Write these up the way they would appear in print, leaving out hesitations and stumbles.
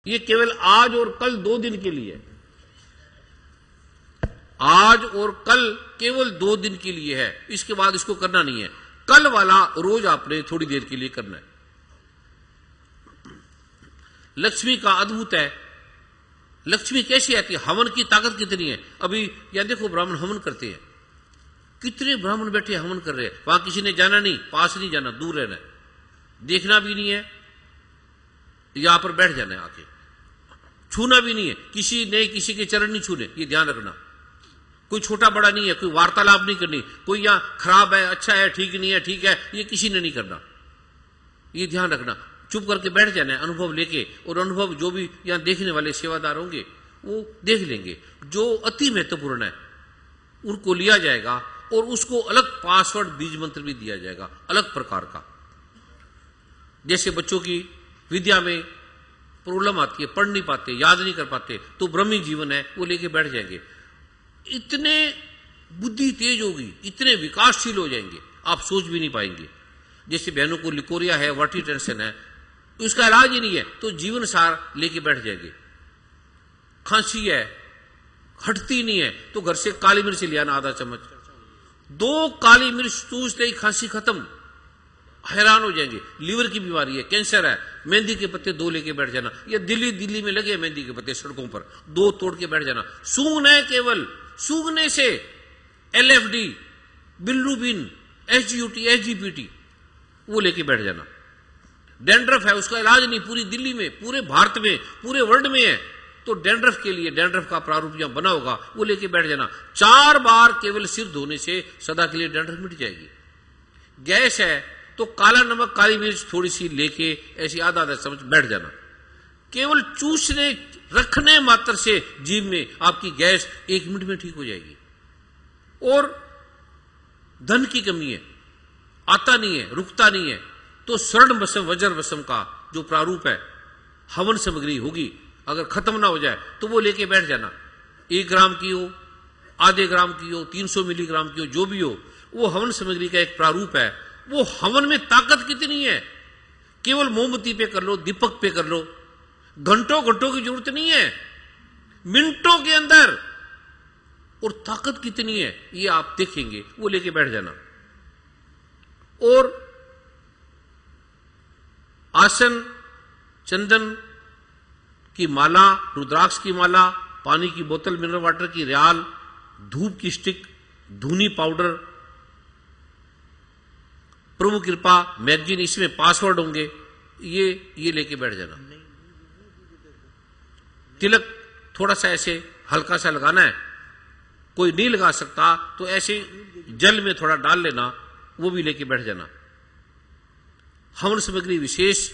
ये केवल आज और कल 2 दिन के लिए है। आज और कल केवल 2 दिन के लिए है, इसके बाद इसको करना नहीं है। कल वाला रोज आपने थोड़ी देर के लिए करना है। लक्ष्मी का अद्भुत है। लक्ष्मी कैसी आती है? हवन की ताकत कितनी है। अभी यहां देखो ब्राह्मण हवन करते हैं, कितने ब्राह्मण बैठे हवन कर रहे हैं। वहां किसी ने जाना नहीं, पास नहीं जाना, दूर रहना है, देखना भी नहीं है, यहां पर बैठ जाना है, आके छूना भी नहीं है, किसी ने किसी के चरण नहीं छूने, ये ध्यान रखना। कोई छोटा बड़ा नहीं है, कोई वार्तालाप नहीं करनी, कोई यहां खराब है, अच्छा है, ठीक नहीं है, ठीक है, ये किसी ने नहीं करना, ये ध्यान रखना। चुप करके बैठ जाना है अनुभव लेके, और अनुभव जो भी यहां देखने वाले सेवादार होंगे वो देख लेंगे। जो अति महत्वपूर्ण है उनको लिया जाएगा, और उसको अलग पासवर्ड बीज मंत्र भी दिया जाएगा, अलग प्रकार का। जैसे बच्चों की विद्या में प्रॉब्लम आती है, पढ़ नहीं पाते, याद नहीं कर पाते, तो ब्रह्मी जीवन है वो लेके बैठ जाएंगे। इतने बुद्धि तेज होगी, इतने विकासशील हो जाएंगे, आप सोच भी नहीं पाएंगे। जैसे बहनों को लिकोरिया है, वाटी टेंशन है, उसका इलाज ही नहीं है, तो जीवन सार लेके बैठ जाएंगे। खांसी है, हटती नहीं है, तो घर से काली मिर्च ले आना आधा चम्मच, 2 काली मिर्च चूसते ही खांसी खत्म, हैरान हो जाएंगे। लीवर की बीमारी है, कैंसर है, मेहंदी के पत्ते 2 लेके बैठ जाना। ये दिल्ली में लगे मेहंदी के पत्ते सड़कों पर, 2 तोड़ के बैठ जाना। सूंघना है, केवल सूंघने से LFD, बिल्रूबिन, SGUT, SGPT वो लेके बैठ जाना। डैंड्रफ है, उसका इलाज नहीं, पूरी दिल्ली में, पूरे भारत में, पूरे वर्ल्ड में है, तो डैंड्रफ के लिए डैंड्रफ का प्रारूप यहां बना होगा, वो लेके बैठ जाना। 4 बार केवल सिर धोने से सदा के लिए डैंड्रफ मिट जाएगी। गैस है तो काला नमक, काली मिर्च थोड़ी सी लेके ऐसी आधा चम्मच बैठ जाना। केवल चूसने रखने मात्र से जीभ में आपकी गैस 1 मिनट में ठीक हो जाएगी। और धन की कमी है, आता नहीं है, रुकता नहीं है, तो स्वर्ण वसम वज्र वसम का जो प्रारूप है हवन सामग्री होगी, अगर खत्म ना हो जाए तो वो लेके बैठ जाना। 1 ग्राम की हो, आधे ग्राम की हो, 300 मिलीग्राम की हो, जो भी हो, वो हवन सामग्री का एक प्रारूप है। वो हवन में ताकत कितनी है, केवल मोमबत्ती पे कर लो, दीपक पे कर लो, घंटों घंटों की जरूरत नहीं है, मिनटों के अंदर। और ताकत कितनी है ये आप देखेंगे, वो लेके बैठ जाना। और आसन, चंदन की माला, रुद्राक्ष की माला, पानी की बोतल, मिनरल वाटर की रियाल, धूप की स्टिक, धूनी पाउडर, प्रभु कृपा मैगजीन, इसमें पासवर्ड होंगे, ये लेके बैठ जाना। तिलक थोड़ा सा ऐसे हल्का सा लगाना है, कोई नहीं लगा सकता तो ऐसे जल में थोड़ा डाल लेना, वो भी लेके बैठ जाना। हवन सामग्री विशेष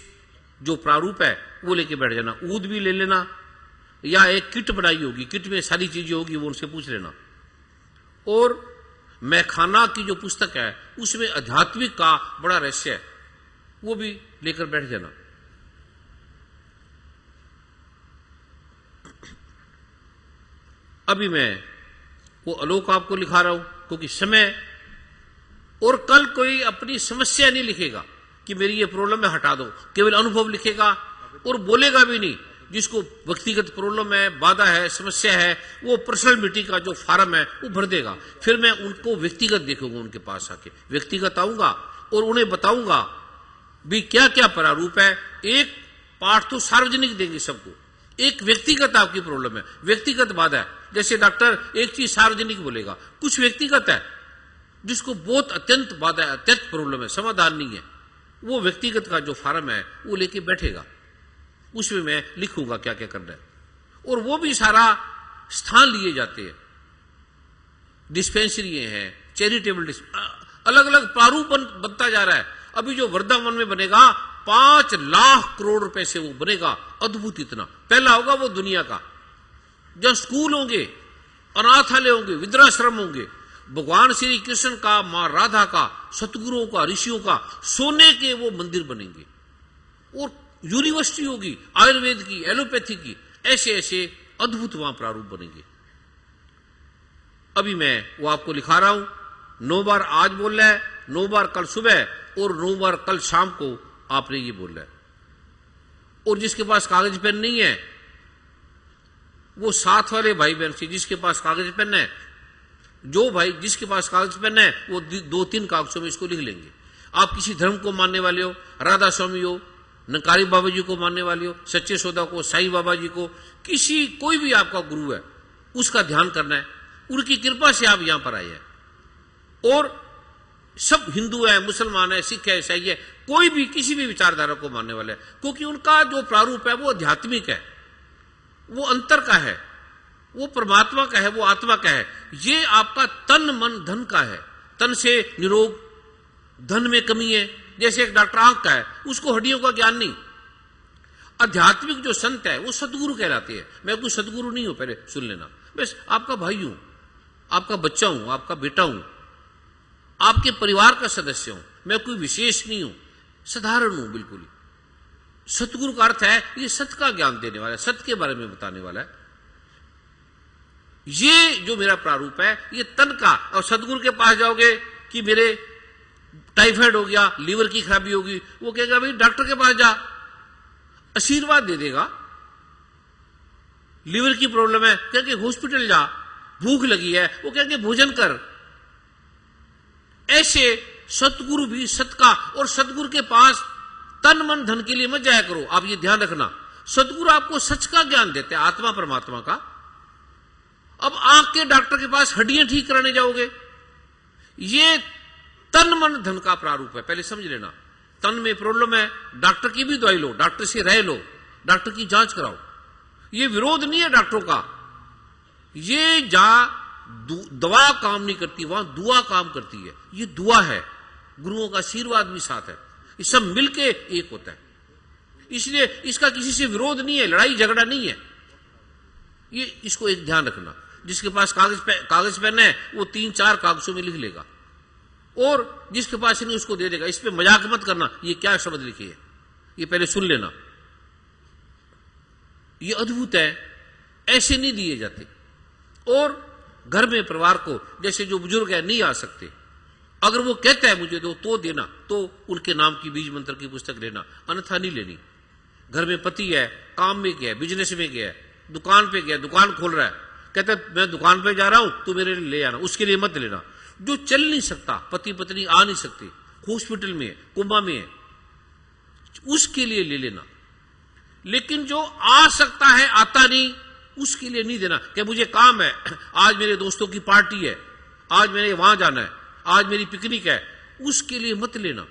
जो प्रारूप है वो लेके बैठ जाना। ऊद भी ले लेना, या एक किट बनाई होगी, किट में सारी चीजें होगी, वो उनसे पूछ लेना। और मैखाना की जो पुस्तक है उसमें आध्यात्मिक का बड़ा रहस्य है, वो भी लेकर बैठ जाना। अभी मैं वो आलोक आपको लिखा रहा हूं, क्योंकि समय, और कल कोई अपनी समस्या नहीं लिखेगा कि मेरी ये प्रॉब्लम है हटा दो, केवल अनुभव लिखेगा और बोलेगा भी नहीं। जिसको व्यक्तिगत प्रॉब्लम है, बाधा है, समस्या है, वो पर्सनल मीटिंग का जो फार्म है वो भर देगा। फिर मैं उनको व्यक्तिगत देखूंगा, उनके पास आके व्यक्तिगत आऊंगा और उन्हें बताऊंगा भी क्या क्या प्रारूप है। एक पाठ तो सार्वजनिक देंगे सबको, एक व्यक्तिगत आपकी प्रॉब्लम है, व्यक्तिगत बाधा है। जैसे डॉक्टर एक चीज सार्वजनिक बोलेगा, कुछ व्यक्तिगत है जिसको बहुत अत्यंत बाधा है, अत्यंत प्रॉब्लम है, समाधान नहीं है, वो व्यक्तिगत का जो फार्म है वो लेके बैठेगा, उसमें मैं लिखूंगा क्या क्या करना है। और वो भी सारा स्थान लिए जाते हैं, डिस्पेंसरी हैं, चैरिटेबल, अलग अलग प्रारूप बनता जा रहा है। अभी जो वृंदावन में बनेगा 5 लाख करोड़ रुपए से वो बनेगा, अद्भुत इतना। पहला होगा वो दुनिया का, जहां स्कूल होंगे, अनाथालय होंगे, वृद्धाश्रम होंगे, भगवान श्री कृष्ण का, मां राधा का, सतगुरुओं का, ऋषियों का, सोने के वो मंदिर बनेंगे। और यूनिवर्सिटी होगी आयुर्वेद की, एलोपैथी की, ऐसे ऐसे अद्भुत वहां प्रारूप बनेंगे। अभी मैं वो आपको लिखा रहा हूं। 9 बार आज बोलना है, 9 बार कल सुबह और 9 बार कल शाम को आपने ये बोलना है। और जिसके पास कागज पेन नहीं है वो साथ वाले भाई बहन से जिसके पास कागज पेन है, जो भाई जिसके पास कागज पेन है वो 2-3 कागजों में इसको लिख लेंगे। आप किसी धर्म को मानने वाले हो, राधा स्वामी हो, नकारी बाबा जी को मानने वाले हो, सच्चे सौदा को, साईं बाबा जी को, किसी कोई भी आपका गुरु है उसका ध्यान करना है। उनकी कृपा से आप यहां पर आए हैं। और सब हिंदू है, मुसलमान है, सिख है, ईसाई है, कोई भी किसी भी विचारधारा को मानने वाला है, क्योंकि उनका जो प्रारूप है वो आध्यात्मिक है, वो अंतर का है, वो परमात्मा का है, वो आत्मा का है। ये आपका तन मन धन का है। तन से निरोग, धन में कमी है। जैसे एक डॉक्टर आंख का है, उसको हड्डियों का ज्ञान नहीं। आध्यात्मिक जो संत है वो सदगुरु कहलाते हैं। मैं कोई सदगुरु नहीं हूं, पहले सुन लेना। बस आपका भाई हूं, आपका बच्चा हूं, आपका बेटा हूं, आपके परिवार का सदस्य हूं। मैं कोई विशेष नहीं हूं, साधारण हूं बिल्कुल ही। सतगुरु का अर्थ है ये सत्य का ज्ञान देने वाला है, सत्य के बारे में बताने वाला है। ये जो मेरा प्रारूप है ये तन का। और सतगुरु के पास जाओगे कि मेरे टाइफाइड हो गया, लीवर की खराबी होगी, वो कहेगा भाई डॉक्टर के पास जा, आशीर्वाद दे देगा। लीवर की प्रॉब्लम है, कहेंगे हॉस्पिटल जा। भूख लगी है, वो कहेंगे भोजन कर। ऐसे सतगुरु भी सत का। और सतगुरु के पास तन मन धन के लिए मत जाया करो। आप ये ध्यान रखना, सतगुरु आपको सच का ज्ञान देते हैं, आत्मा परमात्मा का। अब आंख के डॉक्टर के पास हड्डियां ठीक कराने जाओगे, ये तन मन धन का प्रारूप है, पहले समझ लेना। तन में प्रॉब्लम है, डॉक्टर की भी दवाई लो, डॉक्टर से रह लो, डॉक्टर की जांच कराओ। ये विरोध नहीं है डॉक्टरों का। ये जहां दवा काम नहीं करती वहां दुआ काम करती है। ये दुआ है, गुरुओं का आशीर्वाद भी साथ है, ये सब मिलके एक होता है। इसलिए इसका किसी से विरोध नहीं है, लड़ाई झगड़ा नहीं है। ये इसको एक ध्यान रखना। जिसके पास कागज पेन है वो 3-4 कागजों में लिख लेगा, और जिसके पास नहीं उसको दे देगा। इस पे मजाक मत करना, ये क्या शब्द लिखे है ये पहले सुन लेना। ये अद्भुत है, ऐसे नहीं दिए जाते। और घर में परिवार को, जैसे जो बुजुर्ग है नहीं आ सकते, अगर वो कहता है मुझे दो तो देना, तो उनके नाम की बीज मंत्र की पुस्तक लेना, अन्यथा नहीं लेनी। घर में पति है, काम में गया, बिजनेस में गया, दुकान पे गया, दुकान खोल रहा है, कहता है मैं दुकान पे जा रहा हूं, तू मेरे लिए ले आना, उसके लिए मत लेना। जो चल नहीं सकता, पति पत्नी आ नहीं सकते, हॉस्पिटल में है, कोमा में है, उसके लिए ले लेना। लेकिन जो आ सकता है, आता नहीं, उसके लिए नहीं देना। क्या मुझे काम है, आज मेरे दोस्तों की पार्टी है, आज मैंने वहां जाना है, आज मेरी पिकनिक है, उसके लिए मत लेना।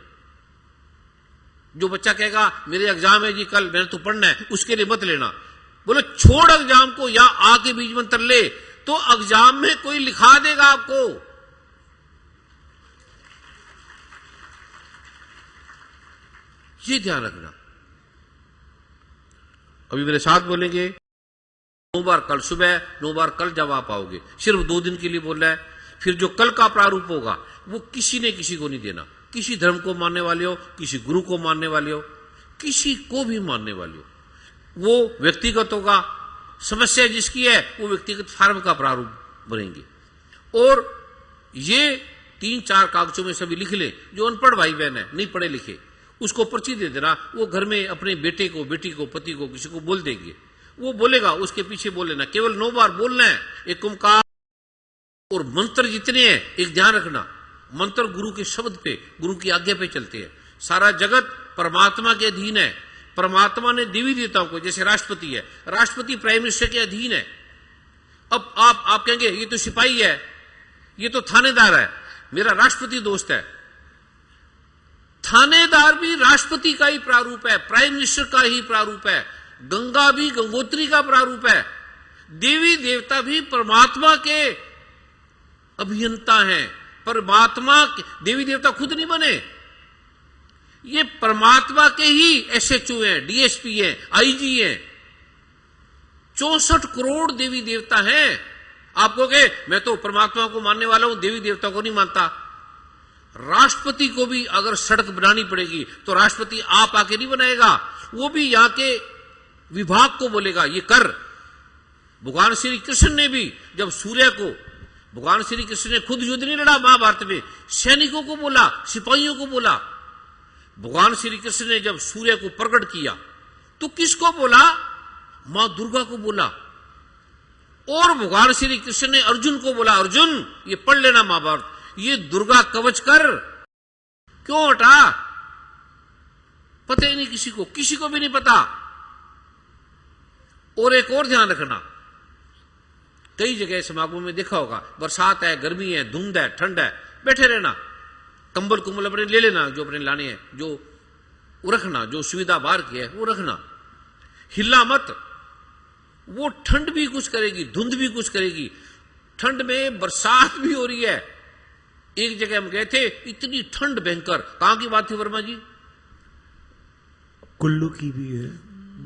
जो बच्चा कहेगा मेरे एग्जाम है जी कल, मैंने तो पढ़ना है, उसके लिए मत लेना। बोले छोड़ एग्जाम को, या आके बीज मंत्र ले, तो एग्जाम में कोई लिखा देगा आपको। ये ध्यान रखना। अभी मेरे साथ बोलेंगे 9 बार कल सुबह, 9 बार कल जब आप आओगे। सिर्फ 2 दिन के लिए बोल रहा है। फिर जो कल का प्रारूप होगा वो किसी ने किसी को नहीं देना। किसी धर्म को मानने वाले हो, किसी गुरु को मानने वाले हो, किसी को भी मानने वाले हो, वो व्यक्तिगत होगा। समस्या जिसकी है वो व्यक्तिगत फार्म का प्रारूप बनेंगे। और ये 3-4 कागजों में सभी लिख ले। जो अनपढ़ भाई बहन है, नहीं पढ़े लिखे, उसको पर्ची दे देना। वो घर में अपने बेटे को, बेटी को, पति को, किसी को बोल देंगे, वो बोलेगा, उसके पीछे बोल लेना। केवल 9 बार बोलना है। एक ओंकार और मंत्र जितने हैं, एक ध्यान रखना, मंत्र गुरु के शब्द पे, गुरु की आज्ञा पे चलते हैं। सारा जगत परमात्मा के अधीन है। परमात्मा ने देवी देवताओं को, जैसे राष्ट्रपति है, राष्ट्रपति प्राइम मिनिस्टर के अधीन है। अब आप कहेंगे ये तो सिपाही है, ये तो थानेदार है, मेरा राष्ट्रपति दोस्त है। थानेदार भी राष्ट्रपति का ही प्रारूप है, प्राइम मिनिस्टर का ही प्रारूप है। गंगा भी गंगोत्री का प्रारूप है। देवी देवता भी परमात्मा के अभियंता हैं। परमात्मा, देवी देवता खुद नहीं बने, ये परमात्मा के ही एसएचओ हैं, डीएसपी हैं, आईजी हैं। 64 करोड़ देवी देवता हैं। आप कहोगे मैं तो परमात्मा को मानने वाला हूं, देवी देवता को नहीं मानता। राष्ट्रपति को भी अगर सड़क बनानी पड़ेगी तो राष्ट्रपति आप आके नहीं बनाएगा, वो भी यहां के विभाग को बोलेगा ये कर। भगवान श्री कृष्ण ने भी जब सूर्य को, भगवान श्री कृष्ण ने खुद युद्ध नहीं लड़ा महाभारत में, सैनिकों को बोला, सिपाहियों को बोला। भगवान श्री कृष्ण ने जब सूर्य को प्रकट किया, तो किसको बोला? मां दुर्गा को बोला। और भगवान श्री कृष्ण ने अर्जुन को बोला, अर्जुन ये पढ़ लेना महाभारत, ये दुर्गा कवच कर। क्यों हटा? पता ही नहीं किसी को भी नहीं पता। और एक और ध्यान रखना, कई जगह समागमों में देखा होगा, बरसात है, गर्मी है, धुंध है, ठंड है, बैठे रहना, कंबल कुंबल अपने ले लेना, जो अपने लाने हैं, जो रखना, जो सुविधा बाहर की है वो रखना, हिलना मत। वो ठंड भी कुछ करेगी, धुंध भी कुछ करेगी। ठंड में बरसात भी हो रही है। एक जगह हम गए थे, इतनी ठंड भयंकर। कहां की बात थी वर्मा जी? कुल्लू की भी है।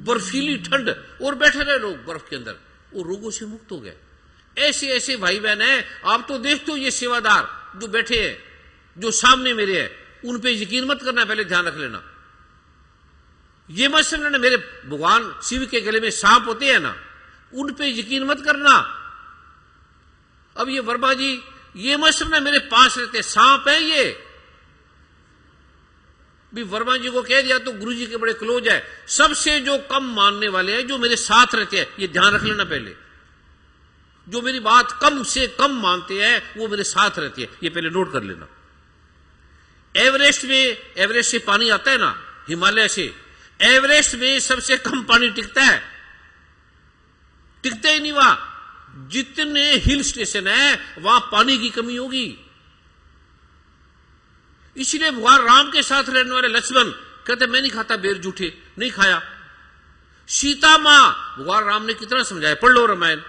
बर्फीली ठंड, और बैठे रहे लोग बर्फ के अंदर, वो रोगों से मुक्त हो गए। ऐसे ऐसे भाई बहन हैं। आप तो देखते हो ये सेवादार जो बैठे हैं, जो सामने मेरे हैं, उन पे यकीन मत करना, पहले ध्यान रख लेना। ये मत समझना मेरे भगवान शिव के गले में सांप होते हैं ना, उन पे यकीन मत करना। अब ये वर्मा जी ये मत समझना मेरे पास रहते सांप है ये। भी वर्मा जी को कह दिया तो गुरु जी के बड़े क्लोज है। सबसे जो कम मानने वाले हैं, जो मेरे साथ रहते हैं, ये ध्यान रख लेना पहले। जो मेरी बात कम से कम मानते हैं वो मेरे साथ रहते हैं, ये पहले नोट कर लेना। एवरेस्ट से पानी आता है ना, हिमालय से, एवरेस्ट में सबसे कम पानी टिकता है, टिकता ही नहीं वहां। जितने हिल स्टेशन है वहां पानी की कमी होगी। इसलिए भगवान राम के साथ रहने वाले लक्ष्मण कहते मैं नहीं खाता बेर जूठे, नहीं खाया। सीता मां, भगवान राम ने कितना समझाया, पढ़ लो रामायण।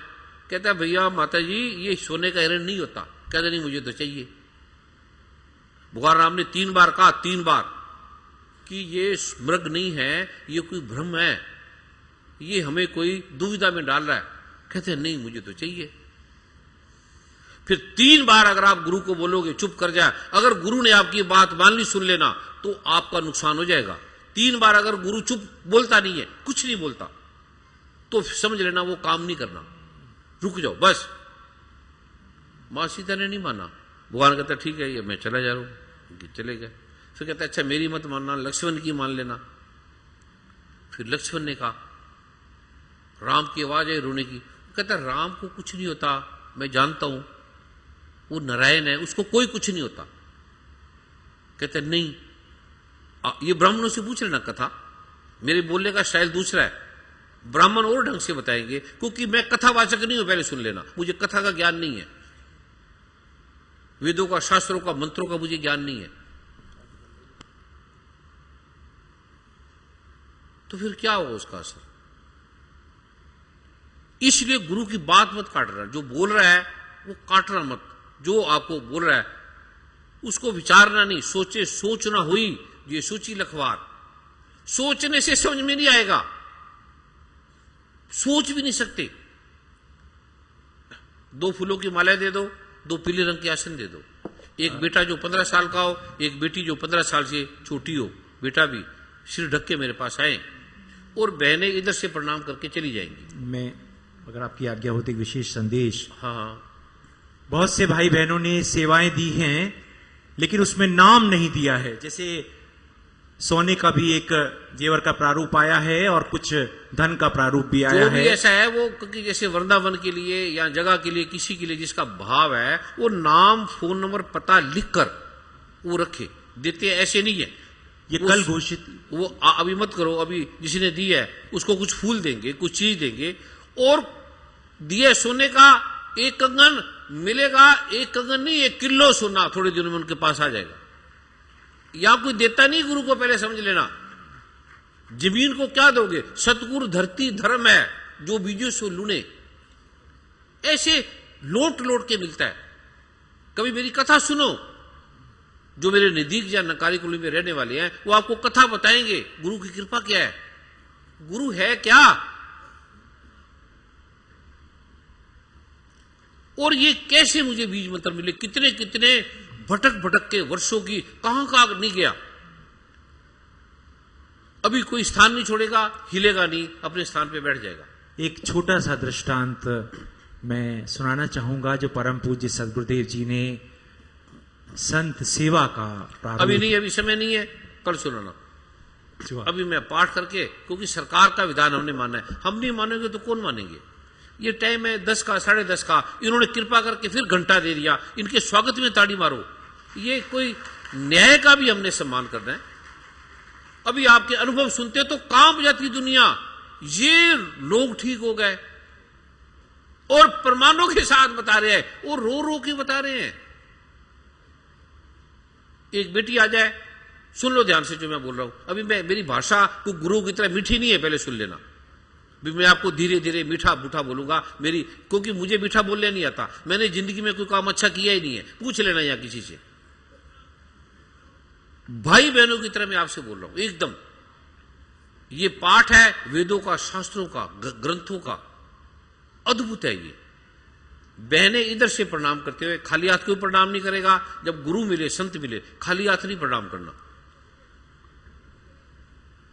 कहता भैया माता जी ये सोने का हिरण नहीं होता। कहते नहीं मुझे तो चाहिए। भगवान राम ने 3 बार कहा, 3 बार, कि ये मृग नहीं है, ये कोई भ्रम है, ये हमें कोई दुविधा में डाल रहा है। कहते नहीं मुझे तो चाहिए। फिर 3 बार अगर आप गुरु को बोलोगे चुप कर जाए, अगर गुरु ने आपकी बात मान ली, सुन लेना, तो आपका नुकसान हो जाएगा। 3 बार अगर गुरु चुप बोलता नहीं है, कुछ नहीं बोलता, तो समझ लेना वो काम नहीं करना, रुक जाओ बस। मां सीता ने नहीं माना। भगवान कहता ठीक है ये मैं चला जा रहा हूं, चले गए। फिर कहता अच्छा मेरी मत मानना, लक्ष्मण की मान लेना। फिर लक्ष्मण ने कहा, राम की आवाज है रोने की। कहता राम को कुछ नहीं होता, मैं जानता हूं, वो नारायण है, उसको कोई कुछ नहीं होता। कहते नहीं, ये ब्राह्मणों से पूछ लेना कथा, मेरे बोलने का स्टाइल दूसरा है, ब्राह्मण और ढंग से बताएंगे, क्योंकि मैं कथावाचक नहीं हूं, पहले सुन लेना, मुझे कथा का ज्ञान नहीं है, वेदों का, शास्त्रों का, मंत्रों का मुझे ज्ञान नहीं है। तो फिर क्या होगा उसका असर? इसलिए गुरु की बात मत काट रहा, जो बोल रहा है वो काटना मत। जो आपको बोल रहा है उसको विचारना नहीं, सोचे सोचना हुई, ये सोची लखवार। सोचने से समझ में नहीं आएगा, सोच भी नहीं सकते। 2 फूलों की मालाएं दे दो, 2 पीले रंग के आसन दे दो। एक बेटा जो 15 साल का हो, एक बेटी जो 15 साल से छोटी हो, बेटा भी सिर ढक के मेरे पास आए और बहनें इधर से प्रणाम करके चली जाएंगी। मैं अगर आपकी आज्ञा होती, एक विशेष संदेश। हाँ, बहुत से भाई बहनों ने सेवाएं दी हैं, लेकिन उसमें नाम नहीं दिया है। जैसे सोने का भी एक जेवर का प्रारूप आया है और कुछ धन का प्रारूप भी आया है। ऐसा है वो, क्योंकि जैसे वृंदावन के लिए या जगह के लिए, किसी के लिए जिसका भाव है, वो नाम, फोन नंबर, पता लिखकर वो रखे देते हैं, ऐसे नहीं है। ये कल घोषित, वो अभी मत करो, अभी जिसने दी है उसको कुछ फूल देंगे, कुछ चीज देंगे, और दिए सोने का 1 कंगन मिलेगा। 1 कंगन नहीं, 1 किलो सोना थोड़े दिनों में उनके पास आ जाएगा। या कोई देता नहीं गुरु को, पहले समझ लेना। जमीन को क्या दोगे? सतगुरु धरती धर्म है, जो बीजो सो लुने। ऐसे लोट लोट के मिलता है। कभी मेरी कथा सुनो, जो मेरे नजदीक या नकारी कुली में रहने वाले हैं, वो आपको कथा बताएंगे गुरु की कृपा क्या है, गुरु है क्या। और ये कैसे मुझे बीज मंत्र मिले, कितने कितने भटक भटक के वर्षों की, कहां कहां नहीं गया, अभी कोई स्थान नहीं छोड़ेगा, हिलेगा नहीं, अपने स्थान पे बैठ जाएगा। एक छोटा सा दृष्टांत मैं सुनाना चाहूंगा, जो परम पूज्य सदगुरुदेव जी ने संत सेवा का प्रारूप। अभी नहीं, अभी समय नहीं है, कल सुनाना। अभी मैं पाठ करके, क्योंकि सरकार का विधान हमने माना है, हम नहीं मानेंगे तो कौन मानेंगे। ये टाइम है 10 का 10:30 का, इन्होंने कृपा करके फिर घंटा दे दिया, इनके स्वागत में ताड़ी मारो। ये कोई न्याय का भी हमने सम्मान करना है। अभी आपके अनुभव सुनते तो कांप जाती दुनिया, ये लोग ठीक हो गए, और प्रमाणों के साथ बता रहे हैं, और रो रो के बता रहे हैं। एक बेटी आ जाए, सुन लो ध्यान से जो मैं बोल रहा हूं। अभी मेरी भाषा को गुरु की तरह मीठी नहीं है, पहले सुन लेना। भी मैं आपको धीरे धीरे मीठा बूठा बोलूंगा, क्योंकि मुझे मीठा बोलने नहीं आता, मैंने जिंदगी में कोई काम अच्छा किया ही नहीं है, पूछ लेना यहां किसी से। भाई बहनों की तरह मैं आपसे बोल रहा हूं एकदम। ये पाठ है वेदों का, शास्त्रों का, ग्रंथों का, अद्भुत है ये। बहनें इधर से प्रणाम करते हुए, खाली हाथ क्यों प्रणाम नहीं करेगा? जब गुरु मिले, संत मिले, खाली हाथ नहीं प्रणाम करना।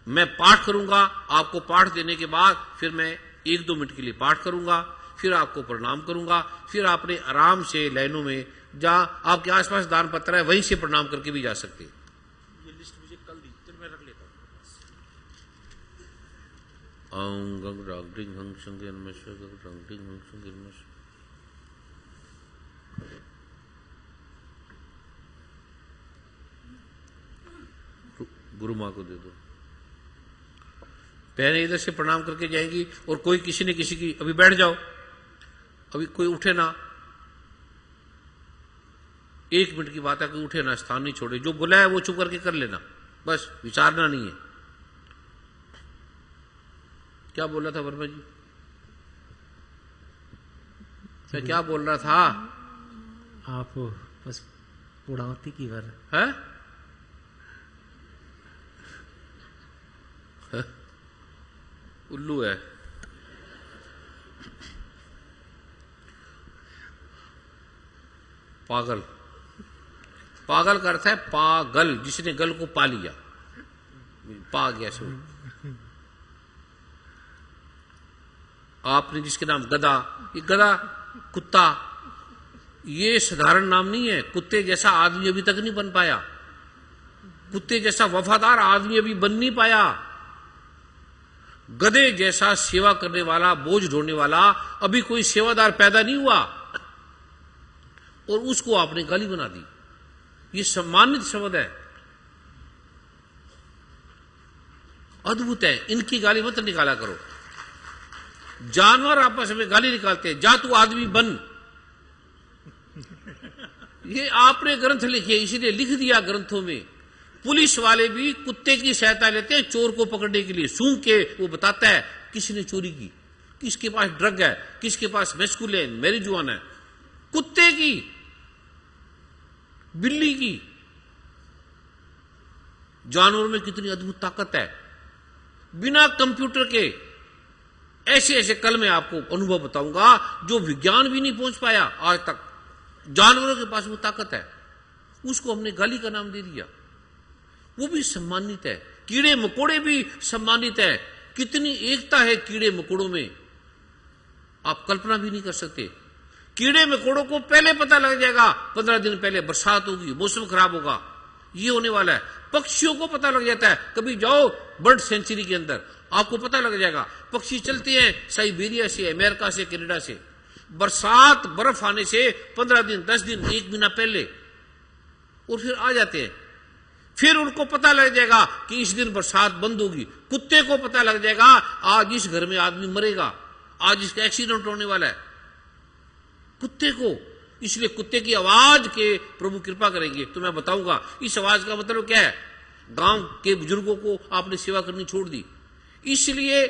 मैं पाठ करूंगा, आपको पाठ देने के बाद फिर मैं 1-2 मिनट के लिए पाठ करूंगा, फिर आपको प्रणाम करूंगा, फिर आपने आराम से लाइनों में, जहां आपके आसपास दान पत्र है वहीं से प्रणाम करके भी जा सकते हैं। ये लिस्ट मुझे कल दी, फिर मैं रख लेता हूं। ओम गंग राग डिंग हंग शंगे नमः गंग राग डिंग हंग शंगे नमः। गुरु माँ को दे दो। पहले इधर से प्रणाम करके जाएंगी, और कोई किसी ने किसी की, अभी बैठ जाओ, अभी कोई उठे ना, 1 मिनट की बात है, कोई उठे ना, स्थान नहीं छोड़े, जो बोला है वो चुप करके कर लेना, बस विचारना नहीं है। क्या बोल रहा था वर्मा जी? मैं क्या बोल रहा था? आप बस पूर्णावती की बार है? उल्लू है। पागल, पागल का अर्थ है पागल, जिसने गल को पा लिया, पा गया सो। आपने जिसके नाम गधा, ये गधा कुत्ता, ये साधारण नाम नहीं है। कुत्ते जैसा आदमी अभी तक नहीं बन पाया, कुत्ते जैसा वफादार आदमी अभी बन नहीं पाया, गधे जैसा सेवा करने वाला, बोझ ढोने वाला अभी कोई सेवादार पैदा नहीं हुआ, और उसको आपने गाली बना दी। ये सम्मानित शब्द है, अद्भुत है। इनकी गाली मत निकाला करो। जानवर आपस में गाली निकालते हैं, जा तू आदमी बन। ये आपने ग्रंथ लिखे, इसीलिए लिख दिया ग्रंथों में। पुलिस वाले भी कुत्ते की सहायता लेते हैं चोर को पकड़ने के लिए, सूंघ के वो बताता है किसने चोरी की, किसके पास ड्रग है, किसके पास मेस्कुलेन मैरिजुआना है। कुत्ते की, बिल्ली की, जानवर में कितनी अद्भुत ताकत है। बिना कंप्यूटर के ऐसे ऐसे कल मैं आपको अनुभव बताऊंगा जो विज्ञान भी नहीं पहुंच पाया आज तक। जानवरों के पास वो ताकत है, उसको हमने गाली का नाम दे दिया। वो भी सम्मानित है, कीड़े मकोड़े भी सम्मानित है। कितनी एकता है कीड़े मकोड़ों में, आप कल्पना भी नहीं कर सकते। कीड़े मकोड़ों को पहले पता लग जाएगा, 15 दिन पहले बरसात होगी, मौसम खराब होगा, ये होने वाला है। पक्षियों को पता लग जाता है, कभी जाओ बर्ड सेंचुरी के अंदर, आपको पता लग जाएगा। पक्षी चलते हैं साइबेरिया से, अमेरिका से, कनाडा से, बरसात बर्फ आने से 15 दिन, 10 दिन, 1 महीना पहले, और फिर आ जाते हैं। फिर उनको पता लग जाएगा कि इस दिन बरसात बंद होगी। कुत्ते को पता लग जाएगा आज इस घर में आदमी मरेगा, आज इसका एक्सीडेंट होने वाला है, कुत्ते को। इसलिए कुत्ते की आवाज के प्रभु कृपा करेंगे तो मैं बताऊंगा इस आवाज का मतलब क्या है। गांव के बुजुर्गों को आपने सेवा करनी छोड़ दी, इसलिए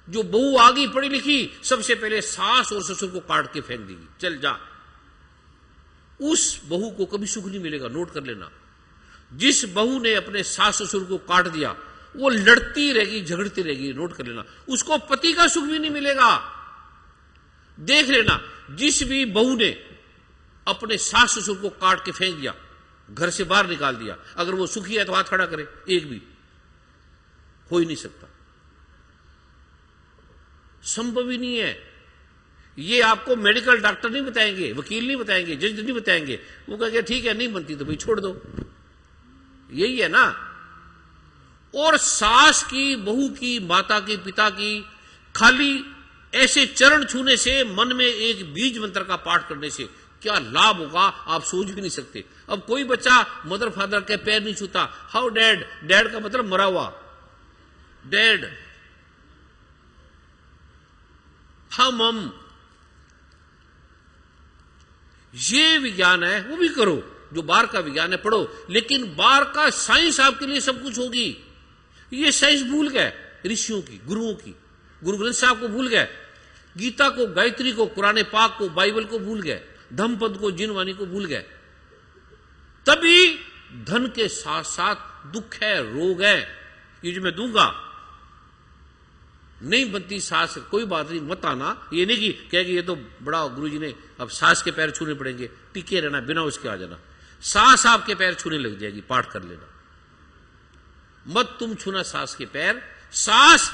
जो बहू आ गई पढ़ी लिखी, सबसे पहले सास और ससुर को काट के फेंक देगी, चल जा। उस बहू को कभी सुख नहीं मिलेगा, नोट कर लेना। जिस बहू ने अपने सास ससुर को काट दिया वो लड़ती रहेगी, झगड़ती रहेगी, नोट कर लेना। उसको पति का सुख भी नहीं मिलेगा। देख लेना, जिस भी बहू ने अपने सास ससुर को काट के फेंक दिया, घर से बाहर निकाल दिया, अगर वो सुखी है तो हाथ खड़ा करे, एक भी हो ही नहीं सकता, संभव ही नहीं है। ये आपको मेडिकल डॉक्टर नहीं बताएंगे, वकील नहीं बताएंगे, जज नहीं बताएंगे। वो कहेंगे ठीक है नहीं बनती तो भाई छोड़ दो, यही है ना। और सास की, बहू की, माता की, पिता की, खाली ऐसे चरण छूने से, मन में एक बीज मंत्र का पाठ करने से क्या लाभ होगा आप सोच भी नहीं सकते। अब कोई बच्चा मदर फादर के पैर नहीं छूता। हाउ डैड, डैड का मतलब मरा हुआ, डैड। हाउ मम, ये विज्ञान है, वो भी करो, जो बाहर का विज्ञान है पढ़ो, लेकिन बाहर का साइंस आपके लिए सब कुछ होगी। ये साइंस भूल गए ऋषियों की, गुरुओं की, गुरु ग्रंथ साहब को भूल गए, गीता को, गायत्री को, कुरान पाक को, बाइबल को भूल गए, धम्मपद को, जिनवाणी को भूल गए। तभी धन के साथ साथ दुख है, रोग है। ये जो मैं दूंगा नहीं बनती सास, कोई बात नहीं, मत आना। ये नहीं कि कहेगी ये तो बड़ा गुरुजी ने, अब सास के पैर छूने पड़ेंगे, टिके रहना, बिना उसके आ जाना। सास आपके पैर छूने लग जाएगी, पाठ कर लेना। मत तुम छूना सास के पैर। सास,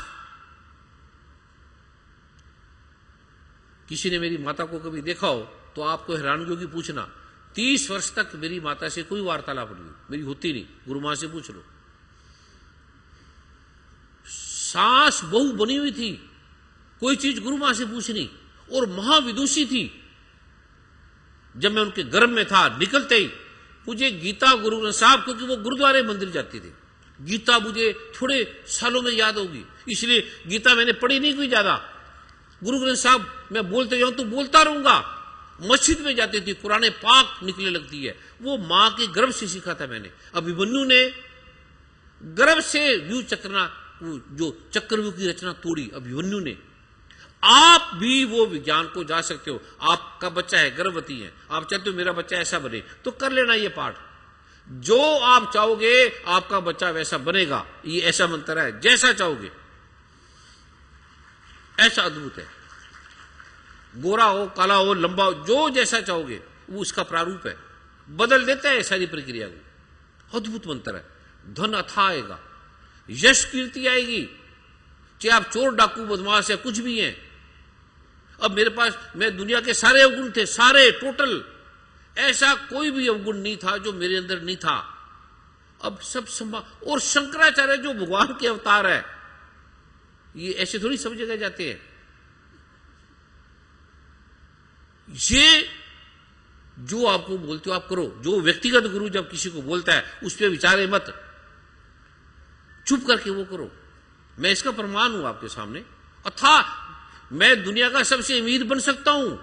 किसी ने मेरी माता को कभी देखा हो तो आपको हैरानगी होगी, पूछना। 30 वर्ष तक मेरी माता से कोई वार्तालाप नहीं, मेरी होती नहीं, गुरु मां से पूछ लो। सास बहू बनी हुई थी, कोई चीज गुरु मां से पूछनी, और महाविदुषी थी। जब मैं उनके गर्भ में था, निकलते ही मुझे गीता गुरु ग्रंथ साहब, क्योंकि वो गुरुद्वारे मंदिर जाती थी, गीता मुझे थोड़े सालों में याद होगी, इसलिए गीता मैंने पढ़ी नहीं कोई ज्यादा। गुरु ग्रंथ साहब मैं बोलते जाऊं तो बोलता रहूंगा। मस्जिद में जाती थी, कुरान पाक निकलने लगती है, वो मां के गर्भ से सीखा था मैंने। अभिमन्यु ने गर्भ से व्यू चक्रना, जो चक्रव्यूह की रचना तोड़ी अभिमन्यु ने। आप भी वो विज्ञान को जा सकते हो। आपका बच्चा है, गर्भवती है, आप चाहते हो मेरा बच्चा ऐसा बने, तो कर लेना ये पाठ। जो आप चाहोगे आपका बच्चा वैसा बनेगा, ये ऐसा मंत्र है, जैसा चाहोगे ऐसा अद्भुत है। गोरा हो, काला हो, लंबा हो, जो जैसा चाहोगे वो उसका प्रारूप है, बदल देता है सारी प्रक्रिया को। अद्भुत मंत्र है। धन अथाह आएगा, यश कीर्ति आएगी, चाहे आप चोर डाकू बदमाश या कुछ भी हैं। अब मेरे पास, मैं दुनिया के सारे अवगुण थे, सारे टोटल, ऐसा कोई भी अवगुण नहीं था जो मेरे अंदर नहीं था। अब सब संभव। और शंकराचार्य जो भगवान के अवतार है, ये ऐसे थोड़ी सब जगह जाते हैं। ये जो आपको बोलते हो आप करो। जो व्यक्तिगत गुरु जब किसी को बोलता है उस पर विचारे मत, चुप करके वो करो। मैं इसका प्रमाण हूं आपके सामने। अथाह मैं दुनिया का सबसे अमीर बन सकता हूं,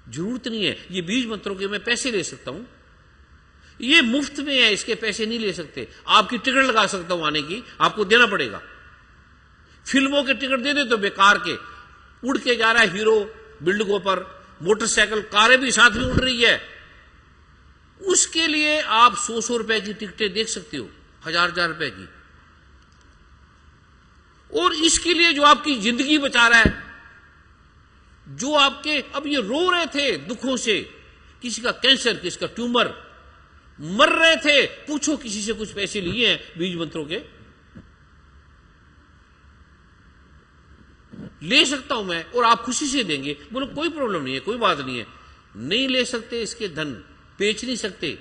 जरूरत नहीं है ये बीज मंत्रों के मैं पैसे ले सकता हूं, ये मुफ्त में है, इसके पैसे नहीं ले सकते। आपकी टिकट लगा सकता हूं आने की, आपको देना पड़ेगा। फिल्मों के टिकट दे दे तो बेकार के, उड़ के जा रहा है हीरो बिल्डिंगों पर, मोटरसाइकिल, कारें भी साथ में उड़ रही है, उसके लिए आप 100 रुपए की टिकटें देख सकते हो, 1000 रुपए की। और इसके लिए जो आपकी जिंदगी बचा रहा है, जो आपके, अब ये रो रहे थे दुखों से, किसी का कैंसर, किसी का ट्यूमर, मर रहे थे, पूछो किसी से कुछ पैसे लिए हैं बीज मंत्रों के? ले सकता हूं मैं, और आप खुशी से देंगे, बोलो कोई प्रॉब्लम नहीं है, कोई बात नहीं है। नहीं ले सकते, इसके धन बेच नहीं सकते,